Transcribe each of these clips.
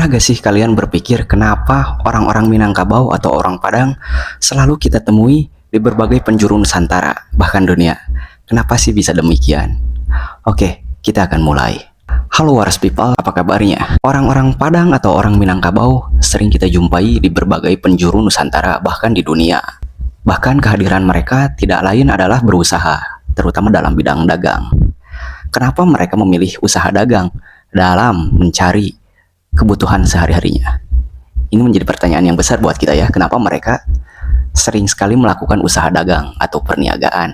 Pernah gak sih kalian berpikir kenapa orang-orang Minangkabau atau orang Padang selalu kita temui di berbagai penjuru Nusantara, bahkan dunia? Kenapa sih bisa demikian? Oke, kita akan mulai. Halo Waras People, apa kabarnya? Orang-orang Padang atau orang Minangkabau sering kita jumpai di berbagai penjuru Nusantara, bahkan di dunia. Bahkan kehadiran mereka tidak lain adalah berusaha, terutama dalam bidang dagang. Kenapa mereka memilih usaha dagang dalam mencari kebutuhan sehari-harinya? Ini menjadi pertanyaan yang besar buat kita ya. Kenapa mereka sering sekali melakukan usaha dagang atau perniagaan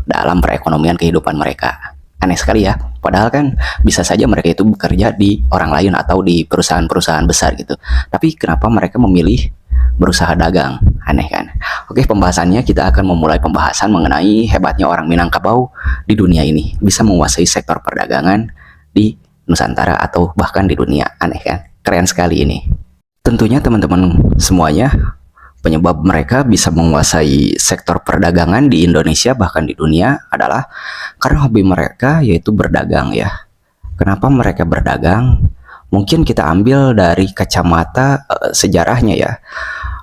dalam perekonomian kehidupan mereka? Aneh sekali ya. Padahal kan bisa saja mereka itu bekerja di orang lain atau di perusahaan-perusahaan besar gitu. Tapi kenapa mereka memilih berusaha dagang? Aneh kan? Oke, pembahasannya kita akan memulai pembahasan mengenai hebatnya orang Minangkabau di dunia ini. Bisa menguasai sektor perdagangan di Nusantara atau bahkan di dunia. Aneh kan? Keren sekali ini. Tentunya teman-teman semuanya, penyebab mereka bisa menguasai sektor perdagangan di Indonesia bahkan di dunia adalah karena hobi mereka, yaitu berdagang ya. Kenapa mereka berdagang? Mungkin kita ambil dari kacamata sejarahnya ya.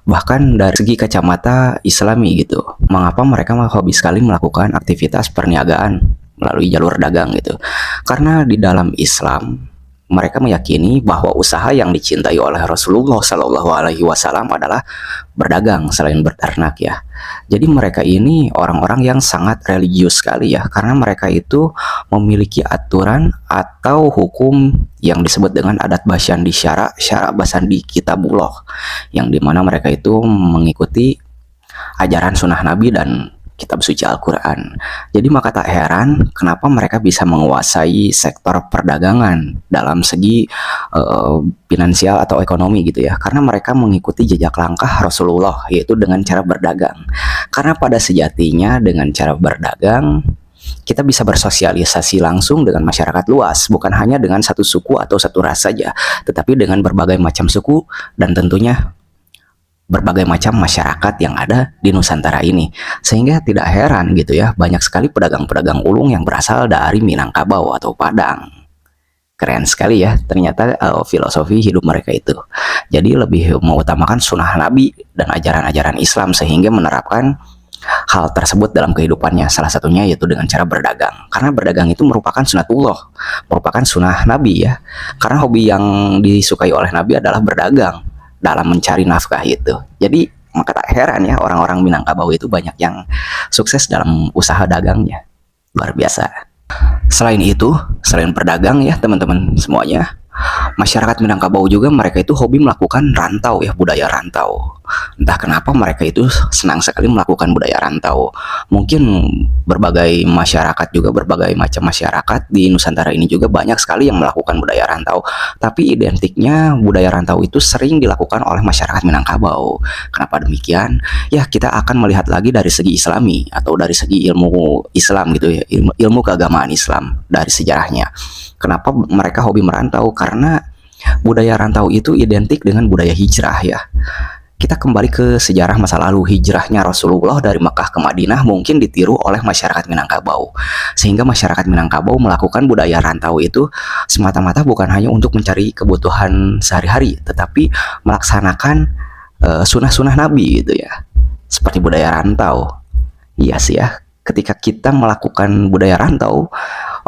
Bahkan dari segi kacamata Islami gitu. Mengapa mereka hobi sekali melakukan aktivitas perniagaan melalui jalur dagang gitu? Karena di dalam Islam mereka meyakini bahwa usaha yang dicintai oleh Rasulullah Shallallahu Alaihi Wasallam adalah berdagang selain berternak ya. Jadi mereka ini orang-orang yang sangat religius sekali ya, karena mereka itu memiliki aturan atau hukum yang disebut dengan adat basyandi syara basandi kitabullah, yang dimana mereka itu mengikuti ajaran sunnah Nabi dan kitab suci Al-Quran. Jadi maka tak heran kenapa mereka bisa menguasai sektor perdagangan dalam segi finansial atau ekonomi gitu ya. Karena mereka mengikuti jejak langkah Rasulullah, yaitu dengan cara berdagang. Karena pada sejatinya dengan cara berdagang kita bisa bersosialisasi langsung dengan masyarakat luas, bukan hanya dengan satu suku atau satu ras saja, tetapi dengan berbagai macam suku dan tentunya berbagai macam masyarakat yang ada di Nusantara ini. Sehingga tidak heran gitu ya, banyak sekali pedagang-pedagang ulung yang berasal dari Minangkabau atau Padang. Keren sekali ya, ternyata filosofi hidup mereka itu. Jadi lebih mengutamakan sunnah Nabi dan ajaran-ajaran Islam, sehingga menerapkan hal tersebut dalam kehidupannya. Salah satunya yaitu dengan cara berdagang. Karena berdagang itu merupakan sunatullah, merupakan sunnah Nabi ya. Karena hobi yang disukai oleh Nabi adalah berdagang dalam mencari nafkah itu. Jadi maka tak heran ya orang-orang Minangkabau itu banyak yang sukses dalam usaha dagangnya. Luar biasa. Selain itu, selain berdagang ya teman-teman semuanya, masyarakat Minangkabau juga mereka itu hobi melakukan rantau ya, budaya rantau. Entah kenapa mereka itu senang sekali melakukan budaya rantau. Mungkin berbagai masyarakat juga, berbagai macam masyarakat di Nusantara ini juga banyak sekali yang melakukan budaya rantau. Tapi identiknya budaya rantau itu sering dilakukan oleh masyarakat Minangkabau. Kenapa demikian? Ya kita akan melihat lagi dari segi Islami atau dari segi ilmu Islam gitu ya, ilmu keagamaan Islam dari sejarahnya. Kenapa mereka hobi merantau? Karena budaya rantau itu identik dengan budaya hijrah ya. Kita kembali ke sejarah masa lalu, hijrahnya Rasulullah dari Mekah ke Madinah mungkin ditiru oleh masyarakat Minangkabau. Sehingga masyarakat Minangkabau melakukan budaya rantau itu semata-mata bukan hanya untuk mencari kebutuhan sehari-hari, tetapi melaksanakan sunnah-sunnah Nabi gitu ya. Seperti budaya rantau. Iya sih ya, ketika kita melakukan budaya rantau,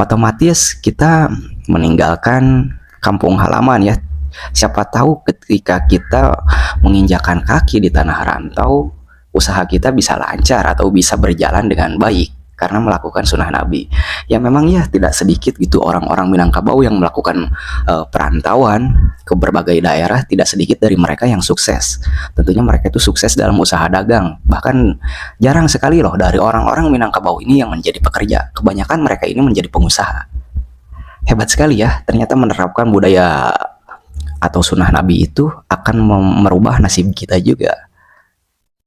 otomatis kita meninggalkan kampung halaman ya. Siapa tahu ketika kita menginjakan kaki di tanah rantau, usaha kita bisa lancar atau bisa berjalan dengan baik karena melakukan sunnah Nabi. Ya memang ya tidak sedikit gitu orang-orang Minangkabau yang melakukan perantauan ke berbagai daerah, tidak sedikit dari mereka yang sukses. Tentunya mereka itu sukses dalam usaha dagang. Bahkan jarang sekali loh dari orang-orang Minangkabau ini yang menjadi pekerja. Kebanyakan mereka ini menjadi pengusaha. Hebat sekali ya, ternyata menerapkan budaya atau sunnah Nabi itu akan merubah nasib kita juga.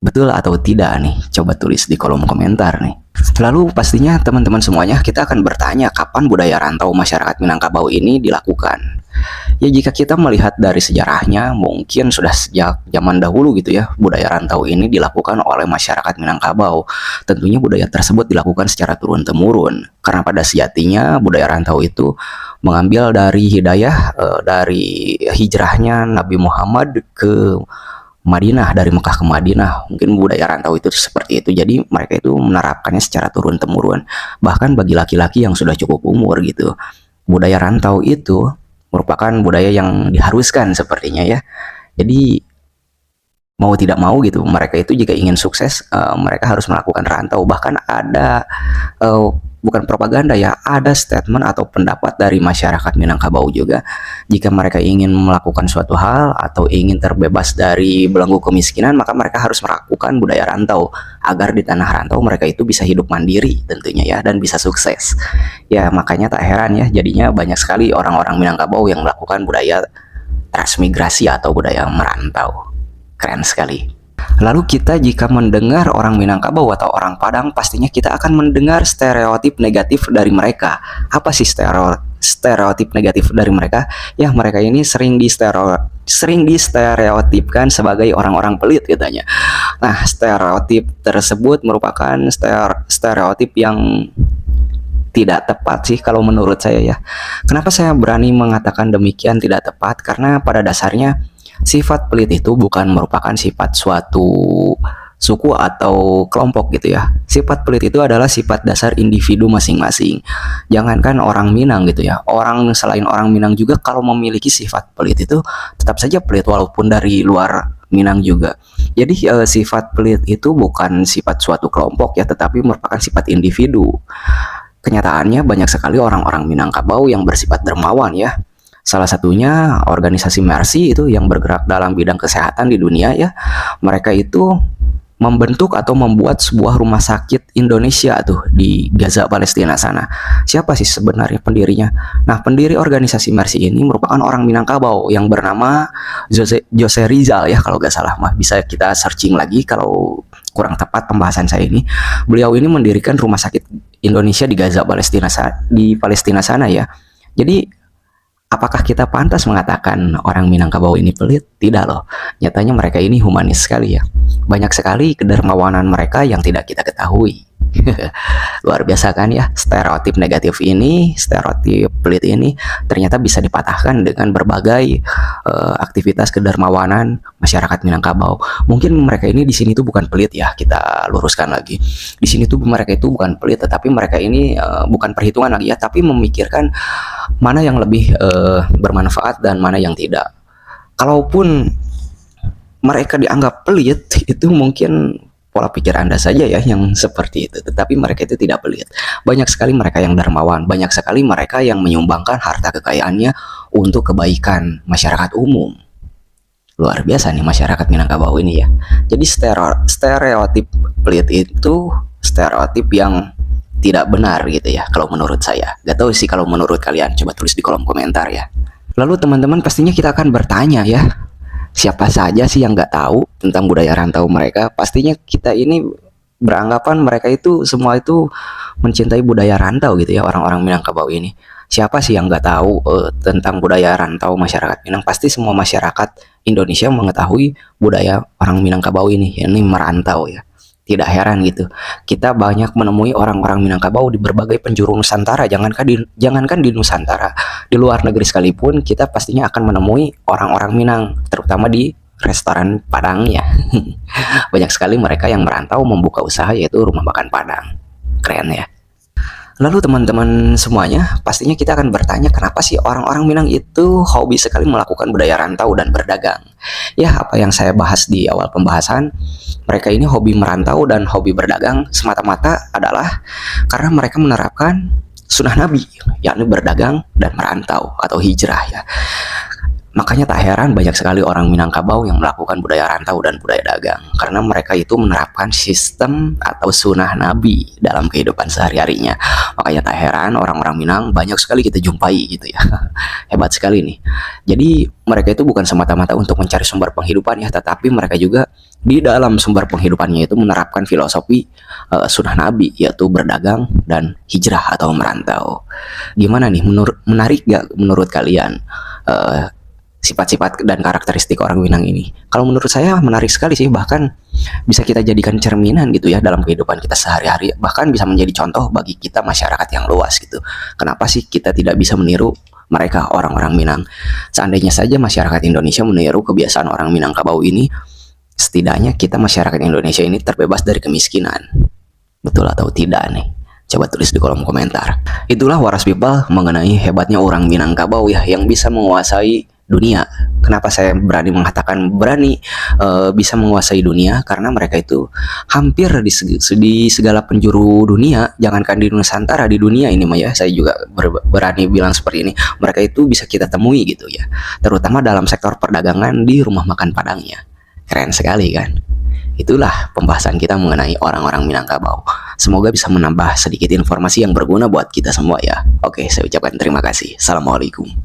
Betul atau tidak nih? Coba tulis di kolom komentar nih. Lalu pastinya teman-teman semuanya kita akan bertanya kapan budaya rantau masyarakat Minangkabau ini dilakukan. Ya jika kita melihat dari sejarahnya, mungkin sudah sejak zaman dahulu gitu ya, budaya rantau ini dilakukan oleh masyarakat Minangkabau. Tentunya budaya tersebut dilakukan secara turun-temurun, karena pada sejatinya budaya rantau itu mengambil dari hidayah, dari hijrahnya Nabi Muhammad ke Madinah, dari Mekah ke Madinah. Mungkin budaya rantau itu seperti itu. Jadi mereka itu menerapkannya secara turun-temurun. Bahkan bagi laki-laki yang sudah cukup umur gitu. Budaya rantau itu merupakan budaya yang diharuskan sepertinya ya. Jadi mau tidak mau gitu, mereka itu jika ingin sukses, mereka harus melakukan rantau. Bahkan ada bukan propaganda ya, ada statement atau pendapat dari masyarakat Minangkabau juga, jika mereka ingin melakukan suatu hal atau ingin terbebas dari belenggu kemiskinan, maka mereka harus melakukan budaya rantau agar di tanah rantau mereka itu bisa hidup mandiri tentunya ya, dan bisa sukses ya. Makanya tak heran ya, jadinya banyak sekali orang-orang Minangkabau yang melakukan budaya transmigrasi atau budaya merantau. Keren sekali. Lalu kita jika mendengar orang Minangkabau atau orang Padang, pastinya kita akan mendengar stereotip negatif dari mereka. Apa sih stereotip negatif dari mereka? Ya, mereka ini sering distereotipkan sebagai orang-orang pelit katanya. Nah, stereotip tersebut merupakan stereotip yang tidak tepat sih kalau menurut saya ya. Kenapa saya berani mengatakan demikian tidak tepat? Karena pada dasarnya sifat pelit itu bukan merupakan sifat suatu suku atau kelompok gitu ya. Sifat pelit itu adalah sifat dasar individu masing-masing. Jangankan orang Minang gitu ya, orang selain orang Minang juga kalau memiliki sifat pelit itu tetap saja pelit walaupun dari luar Minang juga. Jadi sifat pelit itu bukan sifat suatu kelompok ya, tetapi merupakan sifat individu. Kenyataannya banyak sekali orang-orang Minangkabau yang bersifat dermawan ya. Salah satunya organisasi Mercy itu yang bergerak dalam bidang kesehatan di dunia ya. Mereka itu membentuk atau membuat sebuah rumah sakit Indonesia tuh di Gaza, Palestina sana. Siapa sih sebenarnya pendirinya? Nah, pendiri organisasi Mercy ini merupakan orang Minangkabau yang bernama Jose Rizal ya, kalau nggak salah mah. Bisa kita searching lagi kalau kurang tepat pembahasan saya ini. Beliau ini mendirikan rumah sakit Indonesia di Gaza, Palestina sana ya. Jadi apakah kita pantas mengatakan orang Minangkabau ini pelit? Tidak loh. Nyatanya mereka ini humanis sekali ya. Banyak sekali kedermawanan mereka yang tidak kita ketahui. Luar biasa kan ya, stereotip negatif ini, stereotip pelit ini ternyata bisa dipatahkan dengan berbagai aktivitas kedermawanan masyarakat Minangkabau. Mungkin mereka ini di sini tuh bukan pelit ya, kita luruskan lagi. Di sini tuh mereka itu bukan pelit, tetapi mereka ini bukan perhitungan lagi ya, tapi memikirkan mana yang lebih bermanfaat dan mana yang tidak. Kalaupun mereka dianggap pelit, itu mungkin pola pikir Anda saja ya yang seperti itu, tetapi mereka itu tidak pelit. Banyak sekali mereka yang dermawan, banyak sekali mereka yang menyumbangkan harta kekayaannya untuk kebaikan masyarakat umum. Luar biasa nih masyarakat Minangkabau ini ya. Jadi stereotip pelit itu stereotip yang tidak benar gitu ya kalau menurut saya. Gak tahu sih kalau menurut kalian, coba tulis di kolom komentar ya. Lalu teman-teman pastinya kita akan bertanya ya, siapa saja sih yang nggak tahu tentang budaya rantau mereka? Pastinya kita ini beranggapan mereka itu semua itu mencintai budaya rantau gitu ya, orang-orang Minangkabau ini. Siapa sih yang nggak tahu tentang budaya rantau masyarakat Minang? Pasti semua masyarakat Indonesia mengetahui budaya orang Minangkabau ini, yakni merantau ya. Tidak heran gitu, kita banyak menemui orang-orang Minangkabau di berbagai penjuru Nusantara. Jangankan di Nusantara, di luar negeri sekalipun kita pastinya akan menemui orang-orang Minang, terutama di restoran Padang ya. Banyak sekali mereka yang merantau membuka usaha yaitu rumah makan Padang. Keren ya. Lalu teman-teman semuanya, pastinya kita akan bertanya kenapa sih orang-orang Minang itu hobi sekali melakukan budaya rantau dan berdagang. Ya, apa yang saya bahas di awal pembahasan, mereka ini hobi merantau dan hobi berdagang semata-mata adalah karena mereka menerapkan sunnah Nabi, yakni berdagang dan merantau atau hijrah ya. Makanya tak heran banyak sekali orang Minangkabau yang melakukan budaya rantau dan budaya dagang, karena mereka itu menerapkan sistem atau sunnah Nabi dalam kehidupan sehari-harinya. Makanya tak heran orang-orang Minang banyak sekali kita jumpai gitu ya. Hebat sekali nih. Jadi mereka itu bukan semata-mata untuk mencari sumber penghidupan ya, tetapi mereka juga di dalam sumber penghidupannya itu menerapkan filosofi sunnah Nabi, yaitu berdagang dan hijrah atau merantau. Gimana nih, menarik gak menurut kalian sifat-sifat dan karakteristik orang Minang ini? Kalau menurut saya menarik sekali sih, bahkan bisa kita jadikan cerminan gitu ya dalam kehidupan kita sehari-hari, bahkan bisa menjadi contoh bagi kita masyarakat yang luas gitu. Kenapa sih kita tidak bisa meniru mereka orang-orang Minang. Seandainya saja masyarakat Indonesia meniru kebiasaan orang Minangkabau ini, setidaknya kita masyarakat Indonesia ini terbebas dari kemiskinan. Betul atau tidak nih? Coba tulis di kolom komentar. Itulah Waras People mengenai hebatnya orang Minangkabau ya, yang bisa menguasai dunia. Kenapa saya berani mengatakan bisa menguasai dunia? Karena mereka itu hampir di segala penjuru dunia. Jangankan di Nusantara, di dunia ini mah ya, saya juga berani bilang seperti ini. Mereka itu bisa kita temui gitu ya, terutama dalam sektor perdagangan di rumah makan Padangnya. Keren sekali kan? Itulah pembahasan kita mengenai orang-orang Minangkabau. Semoga bisa menambah sedikit informasi yang berguna buat kita semua ya. Oke, saya ucapkan terima kasih. Assalamualaikum.